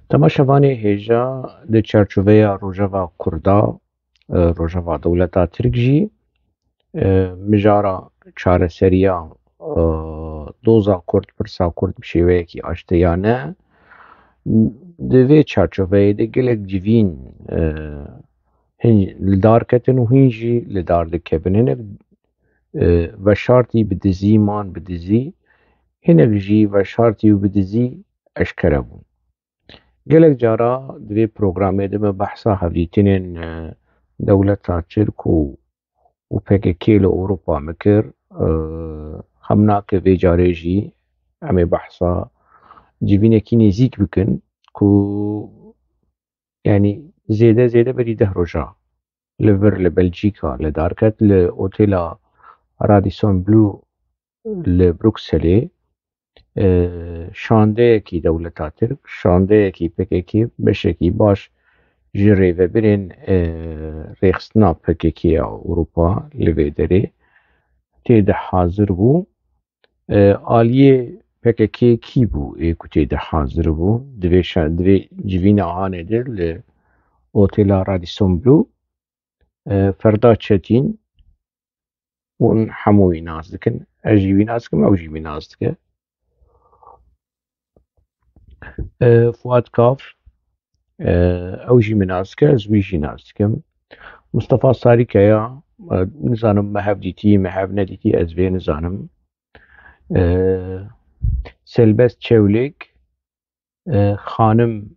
تماشاوانê hêja di çerçeveya Rojava Kurda, Rojava Dewleta Tirk jî mijara çareseriya doza Kurd, pirsa Kurd bi şêweyekî aştiya ne, di vê çerçeveyê de gelek civîn hin li dar ketin û hîn jî li dar dikevin. Hinek veşartî bi dizî man bi dizî, hinek jî veşartî û bi dizî eşkere bûn. Gelek cara di vê programê de me behsa hevdîtinên dewleta Tirk û PKK li Ewropa mikir. Xem nake vê carê jî em ê behsa civînekî nêzik bikin ku yanî zêde zêde berî 10 roja li vir li Belçîka li dar ket li otêla Radisson Blu li Brukselê. Şandeyekî dewleta Tirk, şandeyekî PKK beşekî baş ji rêvebirên rêxistina PKKya Ewropa li vê derê têde hazir bû. Aliyê PKK kî bû ê ku têde hazir bû di vê civîna anê de li otêla Radisson Blu? Ferda Çetin hûn hemû wî nas dikin. Ez jî wî nas dikim, ew jî wî nas dike. Fuad Kaf ew jî min nas dike, ez wî jî nas dikim. Mustafa Sarîkeya nizanim me hev dîtî me hev nedîtî, ez vê nizanim. Selbest Çewlêk, Xanim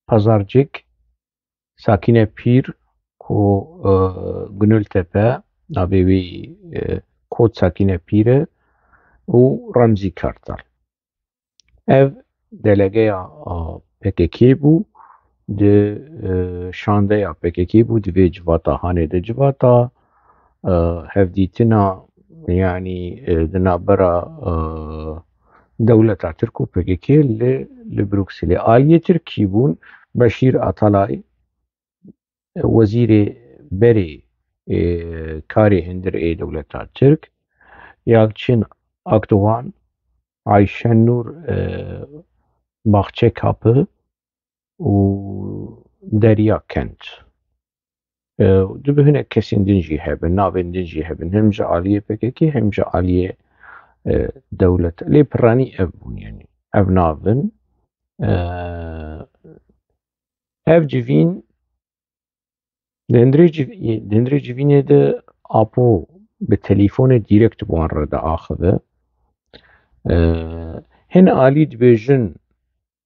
Pazarcık, Sakine Pîr ku Gültepe navê wî Kod Sakine Pîr e û Remzî Kartal. Ev delegeya PKK bû di şandeya PKK bû di vê civata hanê de civata hevdîtina yanî di navbera dewleta Tirk û PKK li Brukselê. Aliyê Tirk kî bûn? Beşîr Atalay, wezîrê berê karê hindir ê dewleta Tirk, Yalçın Akdogan, Ayşenur Baxçekapı û Derya Kent. Dibe hinek kesên din jî hebin, navên din jî hebin, hem ji aliyê PKK hem ji aliyê dewlet. Lê piranî ev bûn yanî. Ev navin. Ev civîn di hindirê civînê de apo bi telîfonê dîrekt wan re de axive. Hin alî dibêjin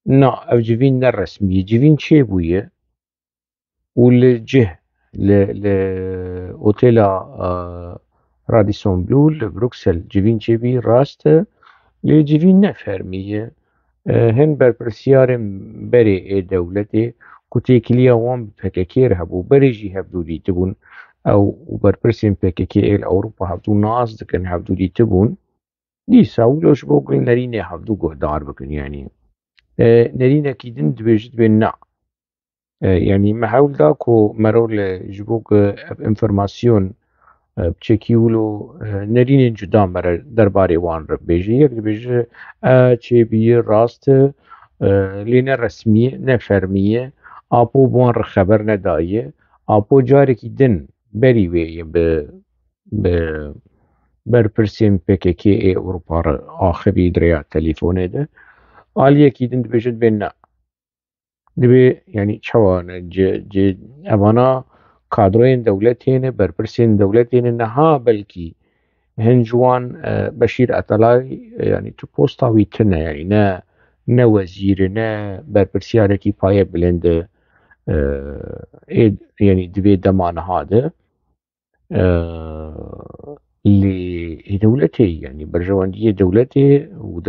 na ev civîn ne resmî ye. Civîn çêbûye û li cih li otêla Radisson Blu li Bruksel civîn çêbî rast e, lê civîn ne fermî ye. Hin berpirsyarên berê ê dewletê ku têkiliya wan bi PKK re hebû, berê jî hevdû dîtibûn, ew berpirsên PKK ê li Ewropa hevdû nas dikin, hevdû dîtibûn. Dîsa wilo ji bo ku nerînê hevdû guhdar bikin yanî. Nerînekî din dibêje dibê na. Yani me hewl da ku merov ji bo ku ev informasyon biçekî wilo nerînên cuda mere derbarê wan re bêje. Yek dibêje çêbû ye, rast e, lê ne resmî ye, ne fermî ye, apo bi wan re xeber nedaye. Apo carekî din berî wê ye bi berpirsên PKK ê Ewropa re axivî di rêya telîfonê de. Aliyekî din dibêje dibê na. Dibê yanî çawa evana kadroyên dewletê ne, berpirsên dewletê ne, niha belkî hin ji wan Beşîr Atalay yanî tu posta wî tune yanî ne wezîr e, ne berpirsyarekî paye bilind e yanî di vê dema niha de. Lê dewletê yanî berjewendiyê dewletê û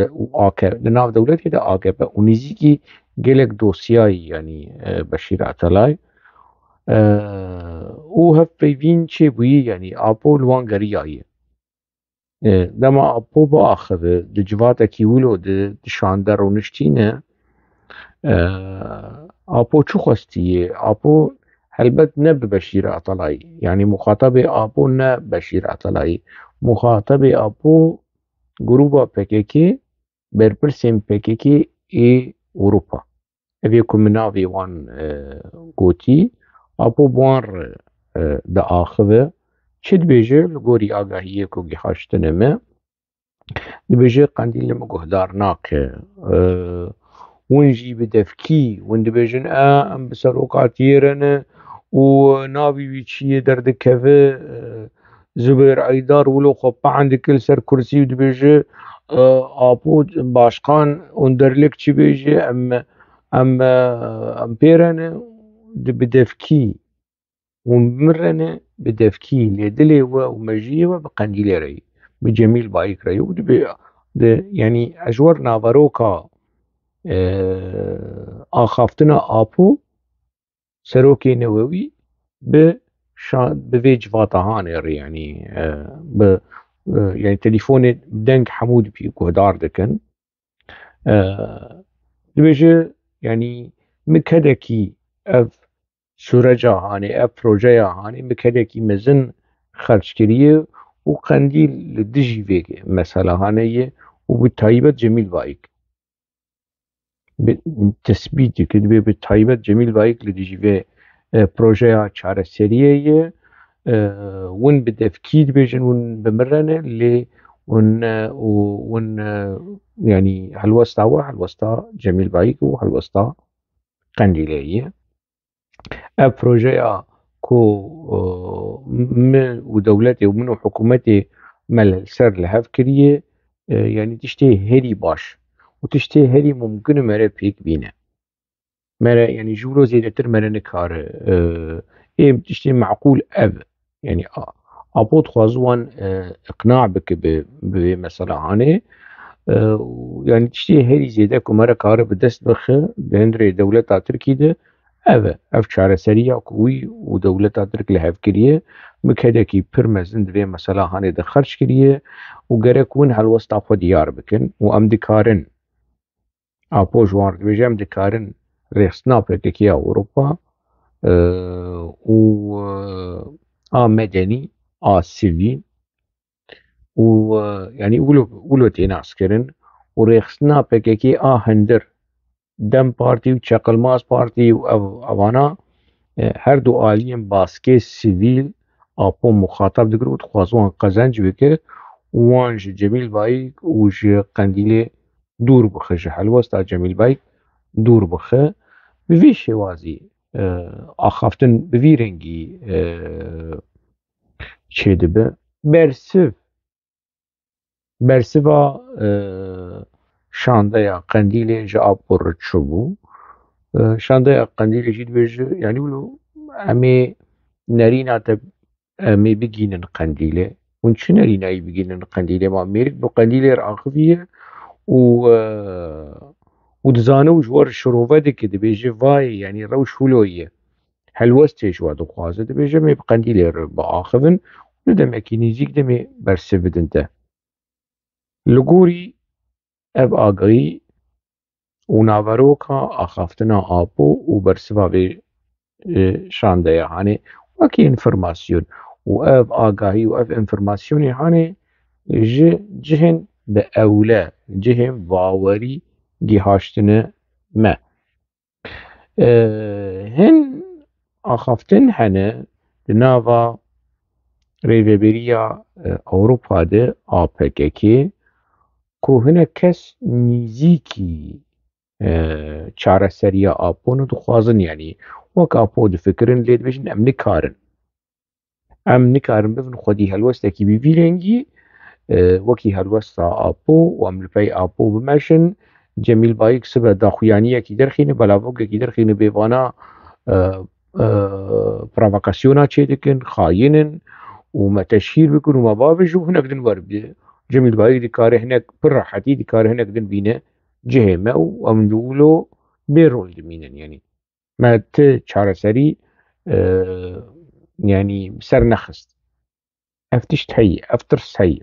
di nav dewletê de AKP û nêzîkî gelek dosyayî yanî Beşîr Atalay û hevpeyvîn çêbûyî yanî apo li wan geriyaye. Dema apo biaxive di civatekî wilo de di şande rûniştîne apo çi xwestiye? Apo helbet ne bi Beşîr Atalayî yanî muxatabê apo ne Beşîr Atalayî, muxatabê apo grûpa PKK berpirsên PKK ê Ewropa. افيكو منافي وان قوتي ابو بوان دا آخذه چه دبيجي لغوري آگاهیه کو گهاشتنمه دبيجي قنديل لما قهدارناك ونجي بدفكي وندبيجن ام بسروقاتيرن ونابي بيشي درد كفه زبير عيدار ولو خبا عند كل سر كرسي ودبيجي آبود باشقان وندرلك چي بيجي ام بيرن بدفكي ومرن بدفكي لدلي ومجيه وبقنديل ري بجميل بايك ري يعني اجور نافروكا آخافتنا آبو سروكي نووي بفيج فاتهان يعني يعني تليفوني دنك حمود بي قهدار دكن دبيجي يعني مكدكي اف سورجا هاني اف بروجيا هاني مكدكي مزن خرج كريه وقنديل لدجي فيك مثلا هاني وبالتايبت جميل بايك تثبيت كدبي بالتايبت جميل بايك لدجي في بروجيا چاره سريه ون بدفكيد بيجن ون بمرنه اللي ون يعني هالوسطا جميل بايك وهالوسطا قنديلية بروجيا كو من ودولتي ومن حكومتي مال سر لهف كريه يعني تشتي هري باش وتشتي هري ممكن مرة بيك بينا مرة يعني جورو زيادتر مرة نكار ايه تشتي معقول يعني ابوت خوازوان اقناع بك بمسألة هاني يعني تشتي هري زيادة كمرة كار بدست بخ بهندري دولة تركي ده اف چاره سريع قوي ودولة ترك لهف كريه مكدكي برمزن دوی مسألة هاني ده خرج كريه وگرك ون هالوسط خود ديار بكن وام دكارن اپو جوار دوی ام دكارن ريخسنا بكيا اوروبا و مدني سيفيل و يعني ولو تينا عسكرن وريخسنا بكيا هندر دم پارتی و چقلماز پارتی و اوانا هر دو آلیم باسکه سیویل آپو مخاطب دگر و خوازوان قزنج بکه وانج جمیل بایک و جه قندیل دور بخه جه حلوستا جمیل بایک دور بخه بوی شوازی آخافتن بوی رنگی چه دبه برسفا شانده قندیل جه آب برد شبو شانده قندیل جید بيجي يعني ولو امي نارينا تب امي بيجينن قنديله ونش نارينا بيجينن قنديله ما ميرك بقنديله راخفيه و ودزانو جوار الشروفه دك بيجي فاي يعني روش ولويه حلوستي شو هذا قازه بيجي مي بقنديله باخذن ندم اكينيزيك دمي برسبدنته لغوري اب اغري ونافروكا اخافتنا آبو وبرسبا بي شانده يعني وكي انفرماسيون واف آگاهي واف انفرماسيون يعني جهن بأولى جهن باوري جهاشتنا ما هن اخافتن هنه لنافا ريفيبريا اوروبا ده آپککی كو هنا كس نيزيكي چاره سريا آپونو دخوازن يعني وك آپو دفكرن ليد بيجن ام نكارن بفن خودي هلوستا كي بيفيلنجي وكي هلوستا آپو وام لبي آپو بمشن جميل بايك سبا داخويانية كي درخين بلافوك كي درخين بيوانا پروفاكاسيونا چه دكن خاينن وما تشهير بكن وما بابج وهناك دن ورب جميل بايك دي كاره هناك براحتي دي كاره هناك دن بينا جهمه وام دولو بيرول دمينن يعني ما چاره سري يعني سر نخست افتش تهي افترس هي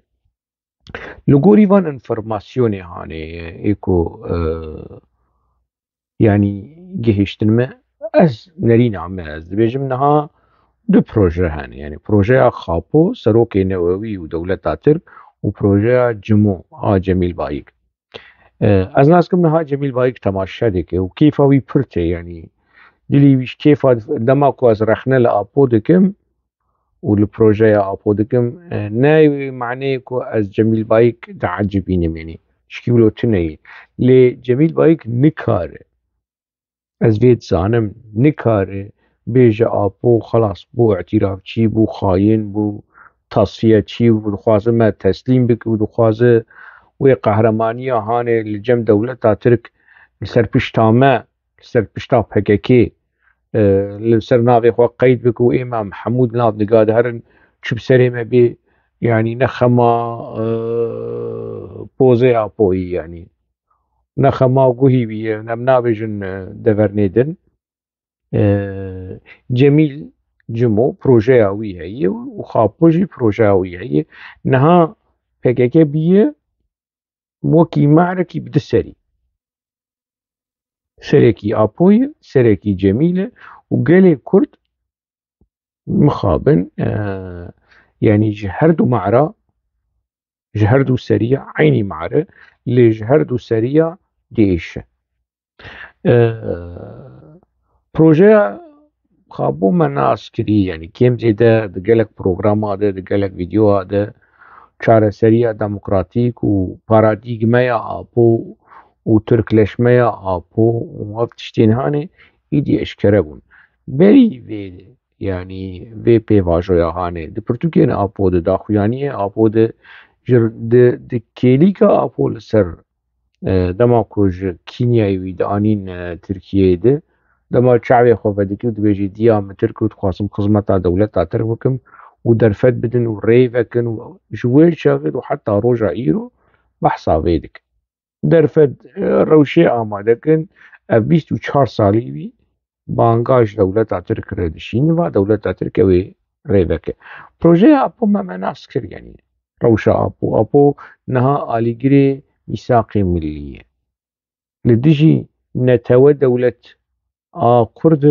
لغوري وان انفرماسيوني هاني ايكو يعني جهشتنما از نرين عمه از بيجمنها دو بروجه هاني يعني بروجه خابو سروكي نووي ودولة ترك وبروجه جمو جميل بايك از ناس كم نها جميل بايك تماشا ديك وكيف وي برتي يعني دلي ويش كيف دماكو از رخنا لأبو دكم والبروجي أبو دكم ناي معنيكو از جميل بايك تعجبيني يعني شكيولو تنين لي جميل بايك نكاره از فيت زانم نكاره بيجا أبو خلاص بو اعتراف چي بو خاين بو تصفية چي بو دخوازه ما تسليم بك بو دخوازه وی قهرمانیە هانێ لە جەم دەولەتا ترک لەسەر پشتامە لەسەر پشتا پەکەکێ لەسەر ناوێ خۆ قەید بکە و ئێمە محەموود ناو نگادە هەرن چوب سەرێمە بێ یعنی نەخەما پۆزەی ئاپۆیی یعنی نەخەما گوهی ویە نەم نابێژن دەڤەرنێدن جەمیل جمۆ پرۆژەیا وی هەیە و خاپۆژی پرۆژەیا وی هەیە نەها پەکەکە بیە وەکی معرەکی بدە سەری سەرێکی ئاپۆیە سەرێکی جەمیلە و گەلێ کورد مخابن یعنی ji herdû معرە ji herdû seriya aynî معرە lê ji herdû seriya diêşe projeya xabû me nas kirî yani kêm zêde di gelek programa de di gelek vîdyoa de çareseriya demokratîk û paradîgmeya apû û tirkleşmeya apû û ev tiştên hanê îdî eşkere bûn berî vê yani vê pêvajoya hanê di pirtûkên apû de daxuyaniyê apû de di kêlîka apû li ser dema ku ji Kînyayê wî dianîn Tirkiyeyê de dema çavê xwe vedikî û dibêjî diya min Tirk û dixwazim xizmeta dewleta Tirk bikim û derfet bidin û rê vekin û ji wê çavê û heta roja îro behsa vê dikin derfet rewşê amadekin ev 24 salî wî banga ji dewleta Tirk re dişînin va dewleta Tirk ew ê rê veke projeya apû me nas kir yani rewşa apû niha alîgirê mîsaqê millî ye li dijî netewe dewlet a Kurd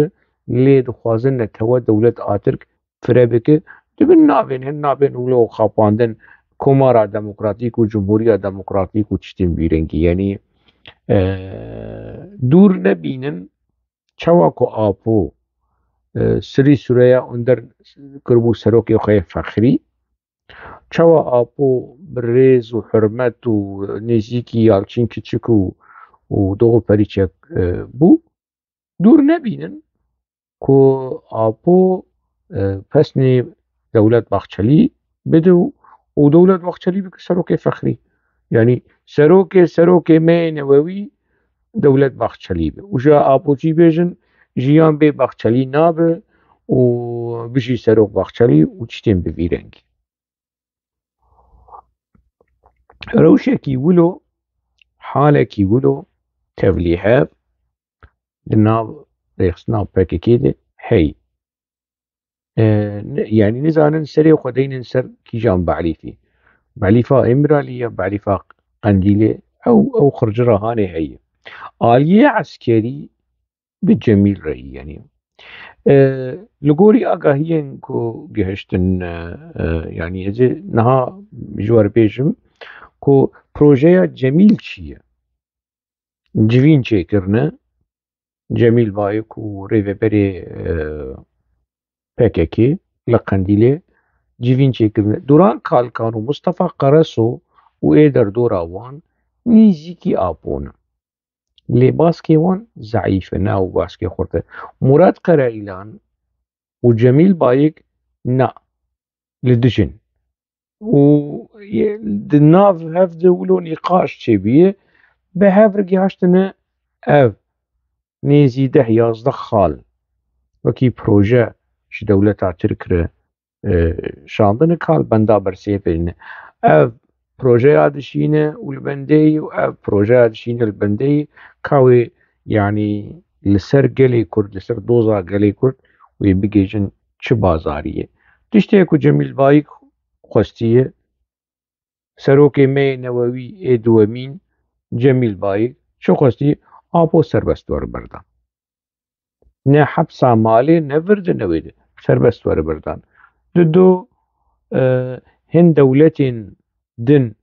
lê dixwazin netewe dewlet a Tirk fire bike dibin navên hin navên wilo xapandin Komara Demokratîk û Cumhuriya Demokratîk û tiştên vîrengî yani dûr nebînin çawa ku apû sirî Sûreya Under kirbû serokê xwe yê fexrî çawa apû bi rêz û hurmet û nêzîkî Yalçîn Kiçik û Doğu Perîçek bû dûr nebînin ku apû pesnê Dewlet Baxçelî bide û Dewlet Baxçelî bike serokê fexrî yani serokê me yê newewî Dewlet Baxçelî be û ji apûçî bêjin jiyan bê Baxçelî nabe û bijî serok Baxçelî û tiştên bi vî rengî rewşekî wilo halekî wilo tevlî hev li nav rêxistina PKK de heye yani nizanin serê xwe deynin ser kîjan Beelîfê Beelîfa Emiralî ya Beelîfa Qendîlê ew xircira hanê heye aliyê eskerî bi Cemîl re yani li gorî agahiyên ku gihiştin yani ez ê niha ji we re bêjim ku projeya Cemîl çi ye civîn çêkirine Cemîl Bayik û rêveberê PKK li Qendîlê civîn çêkirine Duran Kalkan û Mustefa Qereso û ê derdora wan nîzîkî apû ne lê baskê wan zeîf e ne ew baskê xurt e Murad Qereîlan û Cemîl Bayik na li dijin û di nav hev de wilo nîqaş çêbûye bi hev re gihaştine ev nêzî 10-11 xal wekî proje ji dewleta Tirk re şandine kal benda bersêvê ne ev projeya dişîne û li bendeyî û ev projeya dişîne li bendeyî ka wê yani li ser gelê Kurd li ser doza gelê Kurd wê bigêjin çi bazarî ye tiştê ku Cemîl Bayik xwestiye serokê me yê newewî ê duwemîn Cemîl Bayik çi xwestiye apû serbest were berdan ne hepsa malê ne virdine wê de serbest were berdan di do hin dewletên din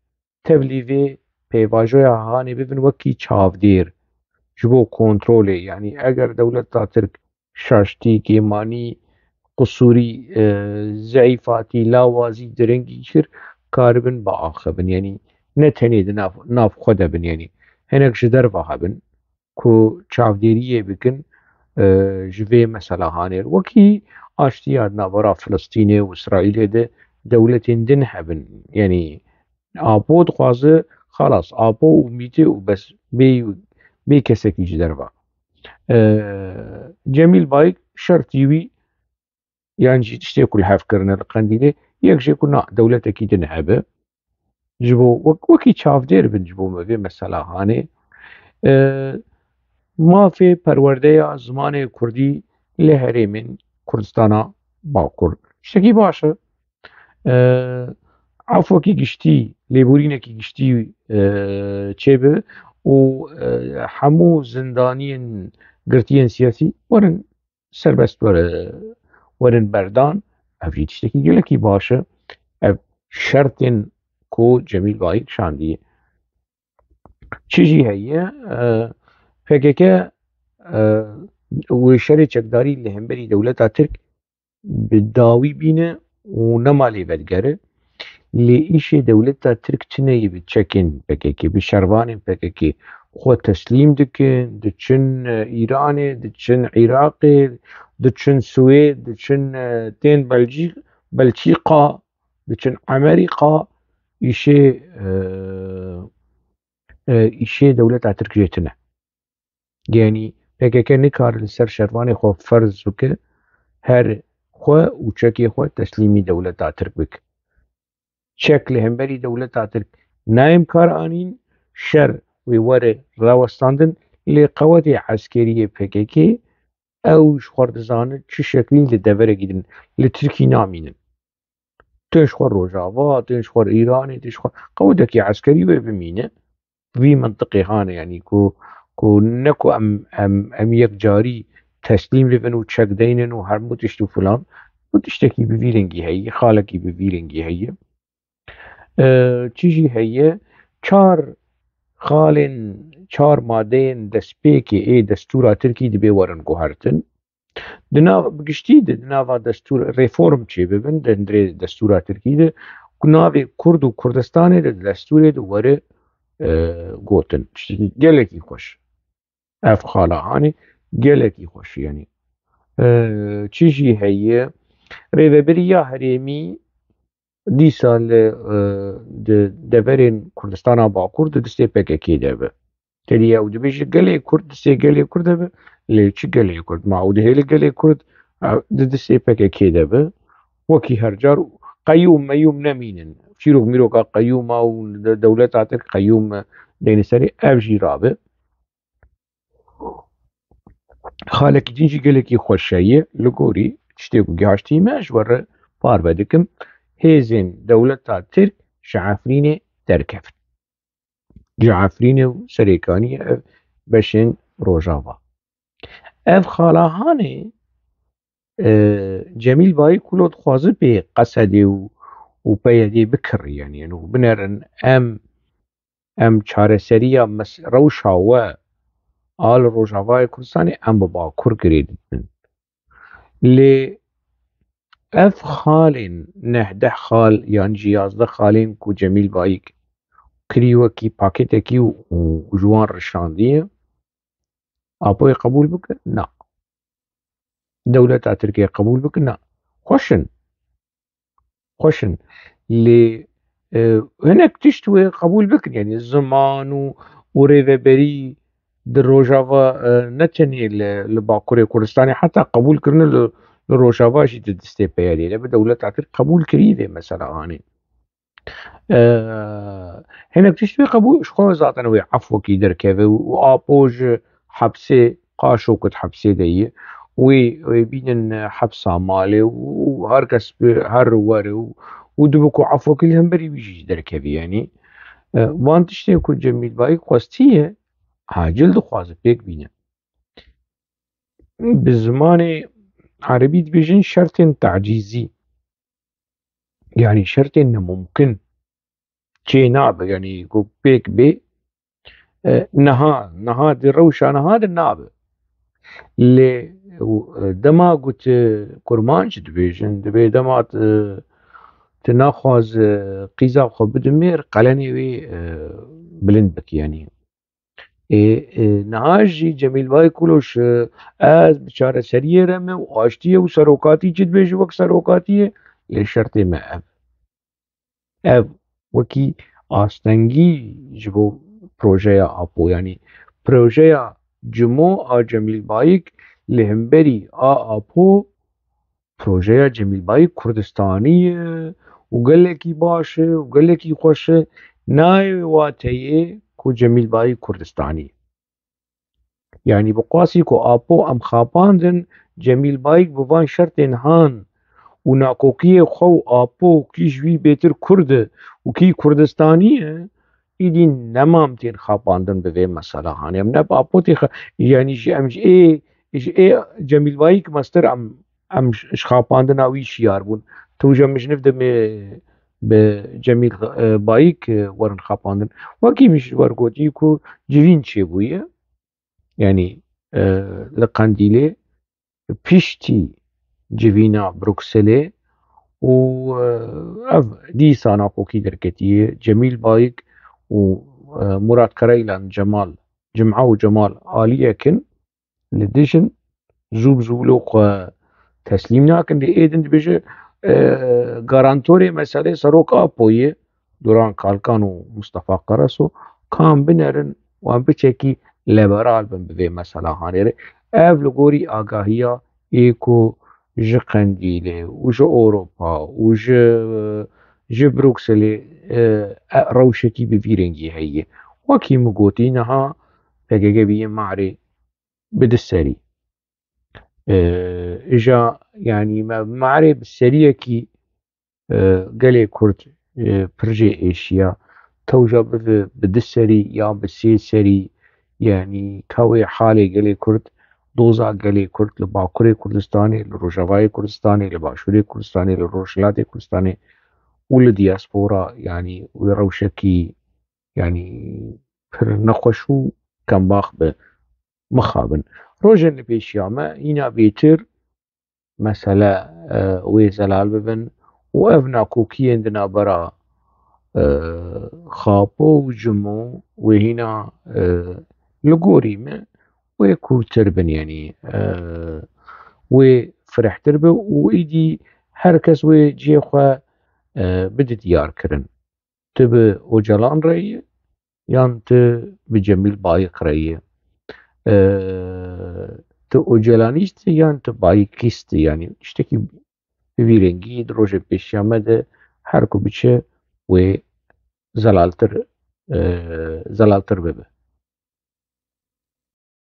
tevlî vê pêvajoya hanê bibin wekî çavdêr ji bo kontrolê. Yani eger dewleta Tirk şaştî, kêmanî, qusûrî, zeîfatî, lawazî, diringî kir, karibin biaxivin. Yani ne tenê di nav xwe de bin, yani hinek ji derve hebin ku çavdêriyê bikin ji vê mesela hanê. Wekî aştiya navbera Filistînê û İsraîlê de dewletên din hebin. Yani apo dixwaze xelas apo û mîtê û bes bê kesekî ji derve. Cemîl Bayik şertî wî yan jî tiştê ku li hev kirine li Qendîlê yek jê ku na dewletekî din hebe ji bo wekî çavdêr bin ji bo me vê mesela hanê. Mafê perwerdeya zimanê Kurdî li herêmên Kurdistana Bakur tiştekî baş e. Efwekî giştî, lêborînekî giştî çêbibe û hemû zindaniyên girtiyên siyasî werin serbest werin berdan, ev jî tiştekî gelekî baş e. Ev şertên ku Cemîl Bayik şandiye. Çi jî heye PKK wê şerê çekdarî li hemberî dewleta Tirk bi dawî bîne û nema lê vedgere. Lê îşê dewleta Tirk çineyê bi çekên PKK, bi şervanên PKK xwe teslîm dikin, diçin Îranê, diçin Iraqê, diçin Swêd, diçin tên Belçîqa, diçin Amerîqa, îşê dewleta Tirk jê tune. Yani PKK nikare li ser şervanê xwe ferz bike her xwe û çekê xwe teslîmî dewleta Tirk bike. Çek li hemberî dewleta Tirk nayêm kar anîn, şer wê were rawestandin lê qewetê eskeriyê PKK ew ji xwe dizanin çi şeklî li deverekî din li Tirkî namînin. Tên ji xwe Rojava, tên ji xwe Îranê, tên ji xwe qewetekî eskerî wê bimîne vî mintiqê hane yani ku ne ku em yekcarî teslîm dibin û çek deynin û hemû tişt û filan. Bu tiştekî bi vî rengî heye, xalekî bi vî rengî heye. Çi jî heye çar madeyên destpêkê ê destûra Tirkî dibe werin guhertin. Di nav giştî di nava destûr reform çêbibin di hundirê destûra Tirkî de ku navê Kurd û Kurdistanê de destûrê de were gotin. Gelekî xweş. Ev xala hanê gelekî xweş yani. Çi jî heye rêveberiya herêmî dîsa li deverên Kurdistana Bakur di destê PKK de be. Tenê ew dibêje gelê Kurd destê gelê Kurd de be lê çi gelê Kurd ma ew dihêle gelê Kurd di destê PKK de be. Wekî her car qeyûm meyûm nemînin. Çîrok mîroka qeyûma û dewleta Tirk qeyûm deyne serê ev jî rabe. Xalekî din jî gelekî xweş heye li gorî tiştê ku gihaştî me ji we re parve dikim hêzên dewleta Tirk ji Efrînê derkevin. Ji Efrînê û serêkaniyê ev beşên Rojava. Ev xala hanê Cemîl Bayik kulo dixwaze pê qesedê û peyedê bikir yani û binerin em çareseriya rewşa we a li Rojavayê Kurdistanê em bi Bakur girê dibin. Lê ev xalên nehdeh xal yan jî yazdeh xalên ku Cemîl Bayik kirî wekî pakêtekî û ji wan rişandiye apoyê qebûl bike na. Dewleta Tirkiye qebûl bike na. Xweş in lê hinek tişt wê qebûl bikin yani ziman û rêveberî di Rojava ne tenê li Bakurê Kurdistanê heta qebûlkirine li Rojava jî di destê peyedê de bi dewleta Tirk qebûl kirî mesela hanê. Hinek tişt wê qebûl ji xwe zaten wê efwekî derkeve û apo ji hepsê qaşokit hepsê de ye wê bînin hepsa malê û her kes bi her were û dibe ku efwekî li hemberî wî jî derkevî yani. Van tiştên ku Cemîl Bayik xwestiye acil dixwaze pêk bîne. Bi zimanê erebî dibêjin şertên tecîzî yani şertên nemûmkin چي نابه يعني كو بيك بي نها دي روشة نها دي نابه اللي دما قلت كرمانش دبيجن دبي دما تناخذ قيزا خو بدمير قلني وي بلند بك يعني نهاجي جميل باي كلوش از بچاره سریه رمه و آشتیه و سروکاتی جد بیجی وک سروکاتیه لشرط ما اف وكي آستنگی جبو پروژه آپو يعني پروژه جمو جميل بايك لهمبري آپو پروژه جميل بايك كردستانية وقالكي باشه وقالكي خوشه ناي واتيه كو جميل بايك كردستاني يعني بقاسي كو آپو ام خاباندن جميل بايك بوان شرطين هان وناكوكي خو آپو كيشوي بيتر كرد وكي كردستانية إيدي نمامتين خاباندن بذي مسألة هاني ام نب آپو يعني جي جميل بايك مستر ام خاباندن اوي شيار بون توجا مش نفدم بجميل بايك ورن خاباندن وكي مش ورقوتيكو جيفين تشيبوية يعني لقنديلي بيشتي جيفينا بروكسلي و دي سانا بوكي دركتية جميل بايك ومراد كريلان جمال جمعة وجمال آلية كن لديشن زوب زولوق تسليم ناكن دي ايدن دي بيجي غارانتوري مسألة سروك آبوية دوران كالكان ومصطفى قرسو كان بنرن وان بچكي ليبرال بن بذي مسألة هاني اف لغوري آگاهية ايكو جي قنديلي وجي اوروبا وجي بروكسلي روشكي بفيرنجي هي وكي مقوتينها فقاقا بيه معري بدسري اجا يعني معري بالسرية كي قالي كرد برجي ايشيا توجا بدسري يا بالسيسري يعني كوي حالي قالي كرد دوزا قالي كرد لباكوري كردستاني لروجافاي كردستاني لباشوري كردستاني لروشلاتي كردستاني ولدياسبورا يعني ويروشكي يعني پر نخوشو كم باخ بمخابن روجن بيشياما هنا بيتر مثلا ويزلال ببن وابنا كوكي عندنا برا خابو وجمو وهنا لقوري ما ويكو تربن يعني وفرح تربه ويدي هركس ويجي خوا بدت يار كرن تب وجلان رأي يان ت بجميل بايق رأي ت وجلانيست يان ت بايقيست يعني اشتكي بفيرنجي دروجة بيشامده هركو بيشه و زلالتر ببه